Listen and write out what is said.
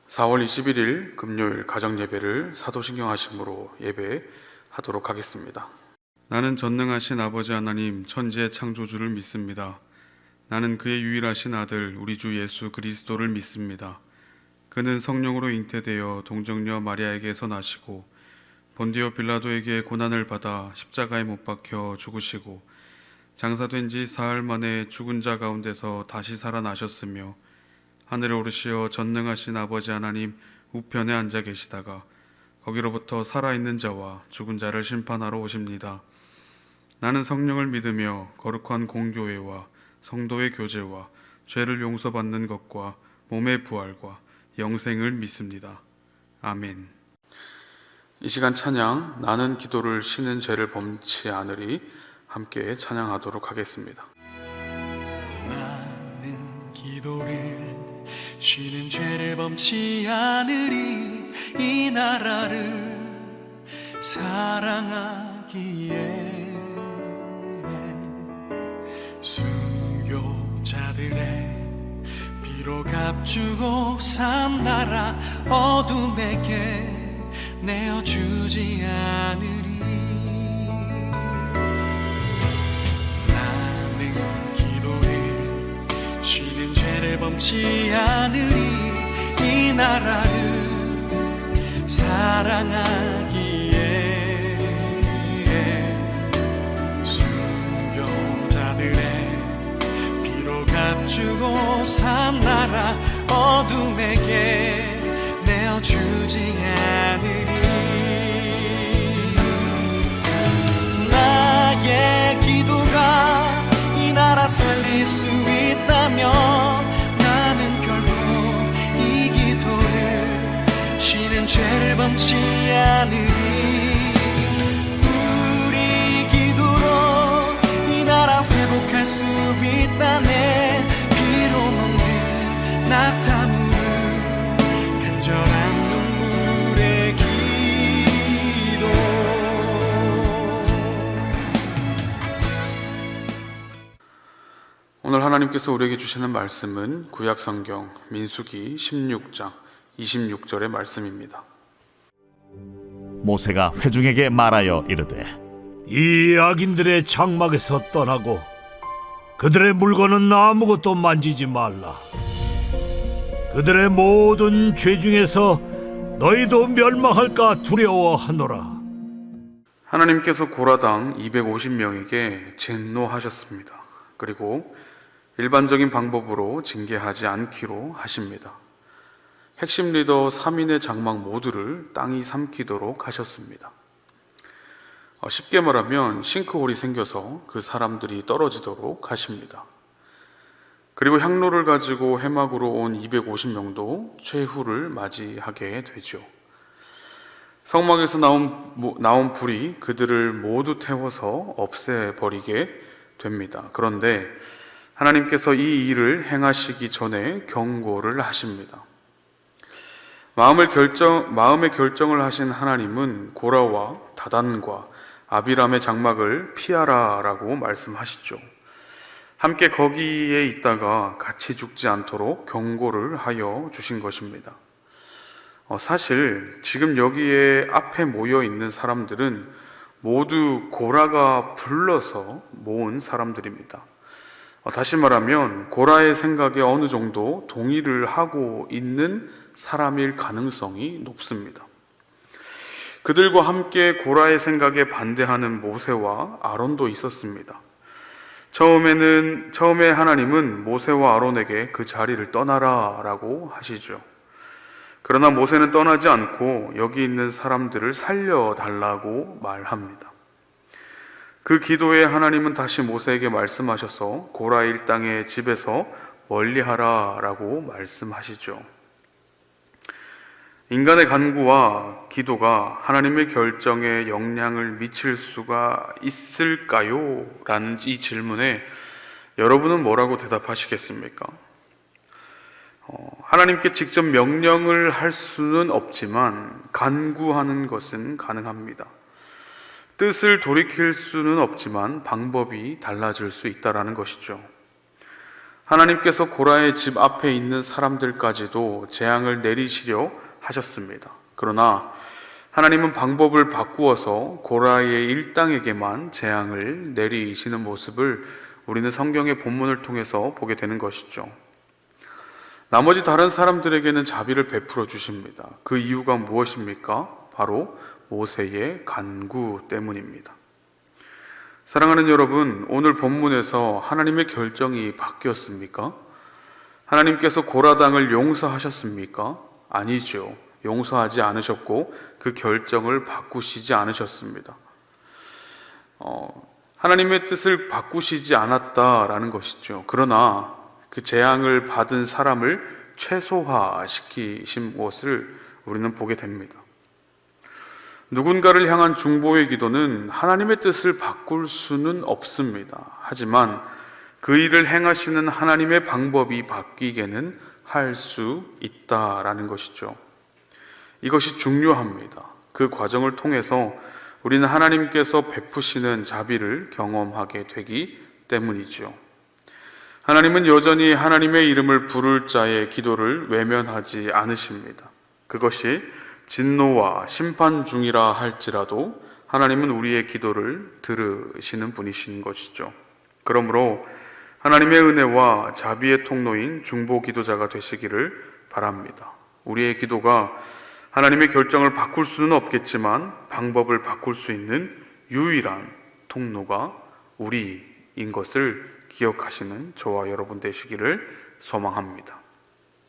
4월 21일 금요일 가정예배를 사도신경 하심으로 예배하도록 하겠습니다. 나는 전능하신 아버지 하나님 천지의 창조주를 믿습니다. 나는 그의 유일하신 아들 우리 주 예수 그리스도를 믿습니다. 그는 성령으로 잉태되어 동정녀 마리아에게서 나시고 본디오 빌라도에게 고난을 받아 십자가에 못 박혀 죽으시고 장사된 지 사흘 만에 죽은 자 가운데서 다시 살아나셨으며 하늘에 오르시어 전능하신 아버지 하나님 우편에 앉아 계시다가 거기로부터 살아있는 자와 죽은 자를 심판하러 오십니다. 나는 성령을 믿으며 거룩한 공교회와 성도의 교제와 죄를 용서받는 것과 몸의 부활과 영생을 믿습니다. 아멘. 이 시간 찬양 나는 기도를 쉬는 죄를 범치 않으리 함께 찬양하도록 하겠습니다. 나는 기도를 쉬는 죄를 범치 않으리 이 나라를 사랑하기에 순교자들의 피로 값주고 산 나라 어둠에게 내어주지 않으리. 나는 기도를 쉬는 죄를 범치 않으리 이 나라를 사랑하기에 순교자들의 피로 값주고 산 나라 어둠에게 내어주지 않으리. 나의 기도가 이 나라 살릴 수 있다면 나는 결코 이 기도를 쉬는 죄를 범치 않으리. 우리 기도로 이 나라 회복할 수 있다네. 피로 먹는 낙타무를 간절한 눈물의 기도. 오늘 하나님께서 우리에게 주시는 말씀은 구약성경 민수기 16장 26절의 말씀입니다. 모세가 회중에게 말하여 이르되 이 악인들의 장막에서 떠나고 그들의 물건은 아무것도 만지지 말라. 그들의 모든 죄 중에서 너희도 멸망할까 두려워하노라. 하나님께서 고라당 250명에게 진노하셨습니다. 그리고 일반적인 방법으로 징계하지 않기로 하십니다. 핵심 리더 3인의 장막 모두를 땅이 삼키도록 하셨습니다. 쉽게 말하면 싱크홀이 생겨서 그 사람들이 떨어지도록 하십니다. 그리고 향로를 가지고 해막으로 온 250명도 최후를 맞이하게 되죠. 성막에서 나온 불이 그들을 모두 태워서 없애버리게 됩니다. 그런데 하나님께서 이 일을 행하시기 전에 경고를 하십니다. 마음의 결정을 하신 하나님은 고라와 다단과 아비람의 장막을 피하라 라고 말씀하시죠. 함께 거기에 있다가 같이 죽지 않도록 경고를 하여 주신 것입니다. 사실 지금 여기에 앞에 모여 있는 사람들은 모두 고라가 불러서 모은 사람들입니다. 다시 말하면 고라의 생각에 어느 정도 동의를 하고 있는 사람일 가능성이 높습니다. 그들과 함께 고라의 생각에 반대하는 모세와 아론도 있었습니다. 처음에 하나님은 모세와 아론에게 그 자리를 떠나라 라고 하시죠. 그러나 모세는 떠나지 않고 여기 있는 사람들을 살려달라고 말합니다. 그 기도에 하나님은 다시 모세에게 말씀하셔서 고라 일당의 집에서 멀리하라 라고 말씀하시죠. 인간의 간구와 기도가 하나님의 결정에 영향을 미칠 수가 있을까요? 라는 이 질문에 여러분은 뭐라고 대답하시겠습니까? 하나님께 직접 명령을 할 수는 없지만 간구하는 것은 가능합니다. 뜻을 돌이킬 수는 없지만 방법이 달라질 수 있다는 것이죠. 하나님께서 고라의 집 앞에 있는 사람들까지도 재앙을 내리시려 하셨습니다. 그러나 하나님은 방법을 바꾸어서 고라의 일당에게만 재앙을 내리시는 모습을 우리는 성경의 본문을 통해서 보게 되는 것이죠. 나머지 다른 사람들에게는 자비를 베풀어 주십니다. 그 이유가 무엇입니까? 바로 모세의 간구 때문입니다. 사랑하는 여러분, 오늘 본문에서 하나님의 결정이 바뀌었습니까? 하나님께서 고라당을 용서하셨습니까? 아니죠. 용서하지 않으셨고 그 결정을 바꾸시지 않으셨습니다. 하나님의 뜻을 바꾸시지 않았다라는 것이죠. 그러나 그 재앙을 받은 사람을 최소화시키신 것을 우리는 보게 됩니다. 누군가를 향한 중보의 기도는 하나님의 뜻을 바꿀 수는 없습니다. 하지만 그 일을 행하시는 하나님의 방법이 바뀌게는 할 수 있다라는 것이죠. 이것이 중요합니다. 그 과정을 통해서 우리는 하나님께서 베푸시는 자비를 경험하게 되기 때문이죠. 하나님은 여전히 하나님의 이름을 부를 자의 기도를 외면하지 않으십니다. 그것이 진노와 심판 중이라 할지라도 하나님은 우리의 기도를 들으시는 분이신 것이죠. 그러므로 하나님의 은혜와 자비의 통로인 중보 기도자가 되시기를 바랍니다. 우리의 기도가 하나님의 결정을 바꿀 수는 없겠지만 방법을 바꿀 수 있는 유일한 통로가 우리인 것을 기억하시는 저와 여러분 되시기를 소망합니다.